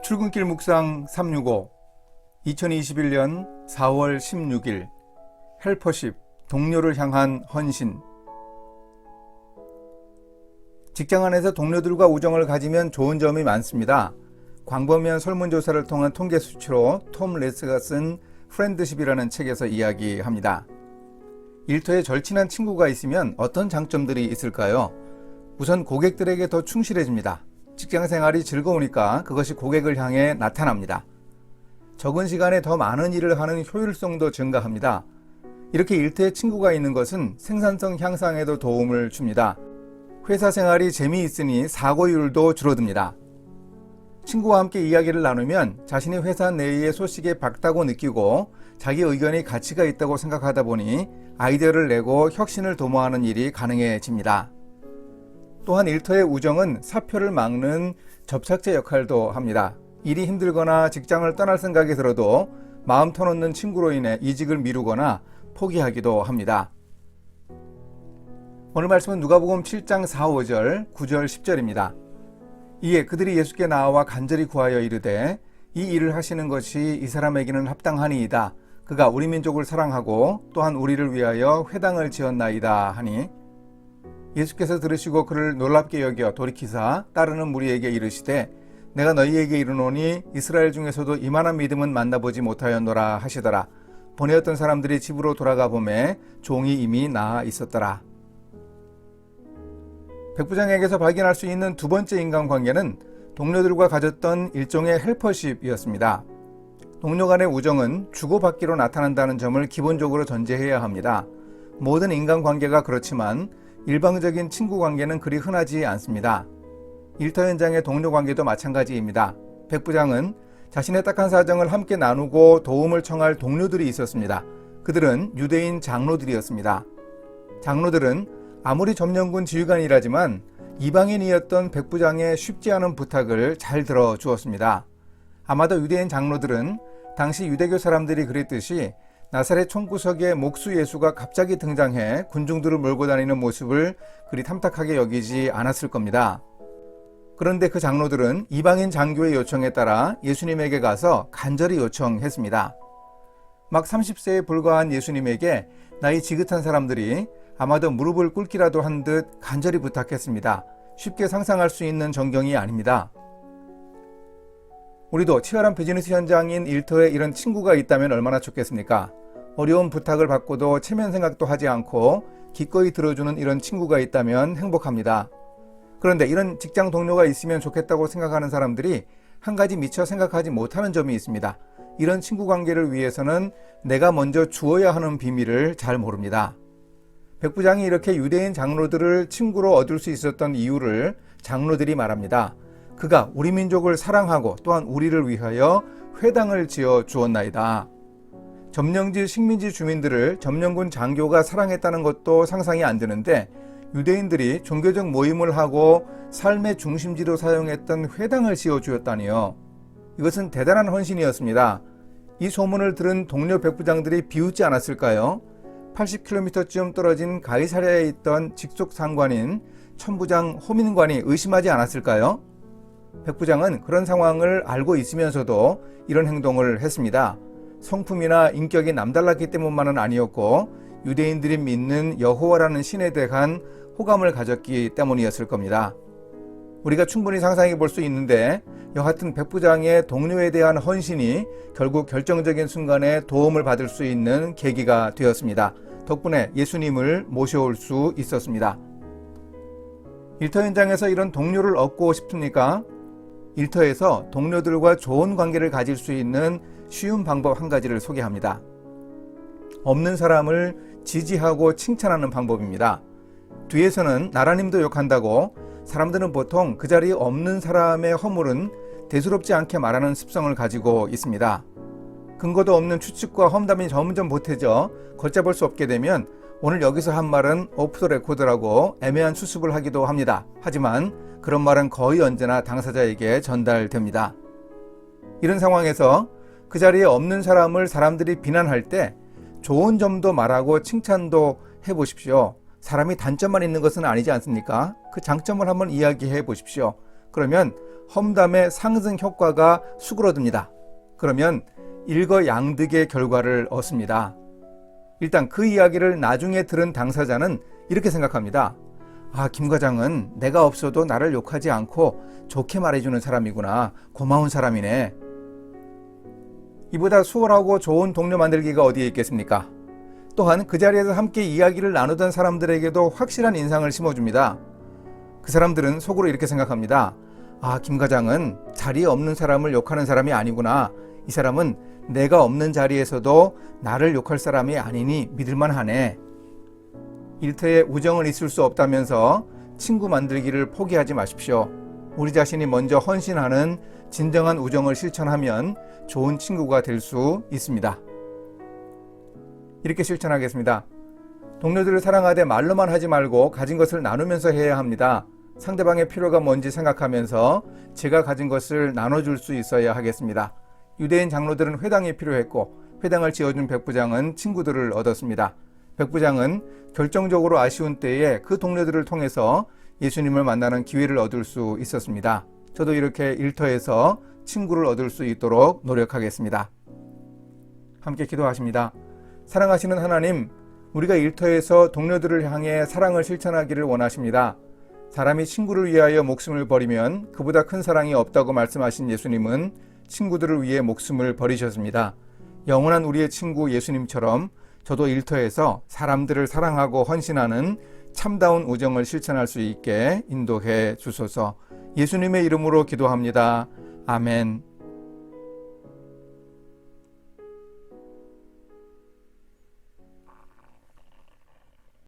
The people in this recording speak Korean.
출근길 묵상 365 2021년 4월 16일 헬퍼십 동료를 향한 헌신. 직장 안에서 동료들과 우정을 가지면 좋은 점이 많습니다. 광범위한 설문조사를 통한 통계 수치로 톰 레스가 쓴 프렌드십이라는 책에서 이야기합니다. 일터에 절친한 친구가 있으면 어떤 장점들이 있을까요? 우선 고객들에게 더 충실해집니다. 직장 생활이 즐거우니까 그것이 고객을 향해 나타납니다. 적은 시간에 더 많은 일을 하는 효율성도 증가합니다. 이렇게 일터에 친구가 있는 것은 생산성 향상에도 도움을 줍니다. 회사 생활이 재미있으니 사고율도 줄어듭니다. 친구와 함께 이야기를 나누면 자신이 회사 내의 소식에 밝다고 느끼고 자기 의견이 가치가 있다고 생각하다 보니 아이디어를 내고 혁신을 도모하는 일이 가능해집니다. 또한 일터의 우정은 사표를 막는 접착제 역할도 합니다. 일이 힘들거나 직장을 떠날 생각이 들어도 마음 터놓는 친구로 인해 이직을 미루거나 포기하기도 합니다. 오늘 말씀은 누가복음 7장 4, 5절, 9절, 10절입니다. 이에 그들이 예수께 나와 간절히 구하여 이르되 이 일을 하시는 것이 이 사람에게는 합당하니이다. 그가 우리 민족을 사랑하고 또한 우리를 위하여 회당을 지었나이다 하니 예수께서 들으시고 그를 놀랍게 여겨 돌이키사 따르는 무리에게 이르시되 내가 너희에게 이르노니 이스라엘 중에서도 이만한 믿음은 만나보지 못하였노라 하시더라. 보내었던 사람들이 집으로 돌아가 보매 종이 이미 나아 있었더라. 백부장에게서 발견할 수 있는 두 번째 인간관계는 동료들과 가졌던 일종의 헬퍼십이었습니다. 동료 간의 우정은 주고받기로 나타난다는 점을 기본적으로 전제해야 합니다. 모든 인간관계가 그렇지만 일방적인 친구 관계는 그리 흔하지 않습니다. 일터 현장의 동료 관계도 마찬가지입니다. 백부장은 자신의 딱한 사정을 함께 나누고 도움을 청할 동료들이 있었습니다. 그들은 유대인 장로들이었습니다. 장로들은 아무리 점령군 지휘관이라지만 이방인이었던 백부장의 쉽지 않은 부탁을 잘 들어주었습니다. 아마도 유대인 장로들은 당시 유대교 사람들이 그랬듯이 나사렛 총구석에 목수 예수가 갑자기 등장해 군중들을 몰고 다니는 모습을 그리 탐탁하게 여기지 않았을 겁니다. 그런데 그 장로들은 이방인 장교의 요청에 따라 예수님에게 가서 간절히 요청했습니다. 막 30세에 불과한 예수님에게 나이 지긋한 사람들이 아마도 무릎을 꿇기라도 한 듯 간절히 부탁했습니다. 쉽게 상상할 수 있는 전경이 아닙니다. 우리도 치열한 비즈니스 현장인 일터에 이런 친구가 있다면 얼마나 좋겠습니까? 어려운 부탁을 받고도 체면 생각도 하지 않고 기꺼이 들어주는 이런 친구가 있다면 행복합니다. 그런데 이런 직장 동료가 있으면 좋겠다고 생각하는 사람들이 한 가지 미처 생각하지 못하는 점이 있습니다. 이런 친구 관계를 위해서는 내가 먼저 주어야 하는 비밀을 잘 모릅니다. 백부장이 이렇게 유대인 장로들을 친구로 얻을 수 있었던 이유를 장로들이 말합니다. 그가 우리 민족을 사랑하고 또한 우리를 위하여 회당을 지어 주었나이다. 점령지 식민지 주민들을 점령군 장교가 사랑했다는 것도 상상이 안 되는데 유대인들이 종교적 모임을 하고 삶의 중심지로 사용했던 회당을 지어 주었다니요. 이것은 대단한 헌신이었습니다. 이 소문을 들은 동료 백부장들이 비웃지 않았을까요? 80km쯤 떨어진 가이사랴에 있던 직속 상관인 천부장 호민관이 의심하지 않았을까요? 백부장은 그런 상황을 알고 있으면서도 이런 행동을 했습니다. 성품이나 인격이 남달랐기 때문만은 아니었고 유대인들이 믿는 여호와라는 신에 대한 호감을 가졌기 때문이었을 겁니다. 우리가 충분히 상상해 볼 수 있는데 여하튼 백부장의 동료에 대한 헌신이 결국 결정적인 순간에 도움을 받을 수 있는 계기가 되었습니다. 덕분에 예수님을 모셔올 수 있었습니다. 일터 현장에서 이런 동료를 얻고 싶습니까? 일터에서 동료들과 좋은 관계를 가질 수 있는 쉬운 방법 한 가지를 소개합니다. 없는 사람을 지지하고 칭찬하는 방법입니다. 뒤에서는 나라님도 욕한다고 사람들은 보통 그 자리에 없는 사람의 허물은 대수롭지 않게 말하는 습성을 가지고 있습니다. 근거도 없는 추측과 험담이 점점 보태져 걷잡을 수 없게 되면 오늘 여기서 한 말은 오프 더 레코드라고 애매한 수습을 하기도 합니다. 하지만 그런 말은 거의 언제나 당사자에게 전달됩니다. 이런 상황에서 그 자리에 없는 사람을 사람들이 비난할 때 좋은 점도 말하고 칭찬도 해보십시오. 사람이 단점만 있는 것은 아니지 않습니까? 그 장점을 한번 이야기해 보십시오. 그러면 험담의 상승 효과가 수그러듭니다. 그러면 일거양득의 결과를 얻습니다. 일단 그 이야기를 나중에 들은 당사자는 이렇게 생각합니다. 김 과장은 내가 없어도 나를 욕하지 않고 좋게 말해주는 사람이구나. 고마운 사람이네. 이보다 수월하고 좋은 동료 만들기가 어디에 있겠습니까? 또한 그 자리에서 함께 이야기를 나누던 사람들에게도 확실한 인상을 심어줍니다. 그 사람들은 속으로 이렇게 생각합니다. 김 과장은 자리에 없는 사람을 욕하는 사람이 아니구나. 이 사람은 내가 없는 자리에서도 나를 욕할 사람이 아니니 믿을만 하네. 일터에 우정은 있을 수 없다면서 친구 만들기를 포기하지 마십시오. 우리 자신이 먼저 헌신하는 진정한 우정을 실천하면 좋은 친구가 될 수 있습니다. 이렇게 실천하겠습니다. 동료들을 사랑하되 말로만 하지 말고 가진 것을 나누면서 해야 합니다. 상대방의 필요가 뭔지 생각하면서 제가 가진 것을 나눠줄 수 있어야 하겠습니다. 유대인 장로들은 회당이 필요했고 회당을 지어준 백부장은 친구들을 얻었습니다. 백부장은 결정적으로 아쉬운 때에 그 동료들을 통해서 예수님을 만나는 기회를 얻을 수 있었습니다. 저도 이렇게 일터에서 친구를 얻을 수 있도록 노력하겠습니다. 함께 기도하십니다. 사랑하시는 하나님, 우리가 일터에서 동료들을 향해 사랑을 실천하기를 원하십니다. 사람이 친구를 위하여 목숨을 버리면 그보다 큰 사랑이 없다고 말씀하신 예수님은 친구들을 위해 목숨을 버리셨습니다. 영원한 우리의 친구 예수님처럼 저도 일터에서 사람들을 사랑하고 헌신하는 참다운 우정을 실천할 수 있게 인도해 주소서. 예수님의 이름으로 기도합니다. 아멘.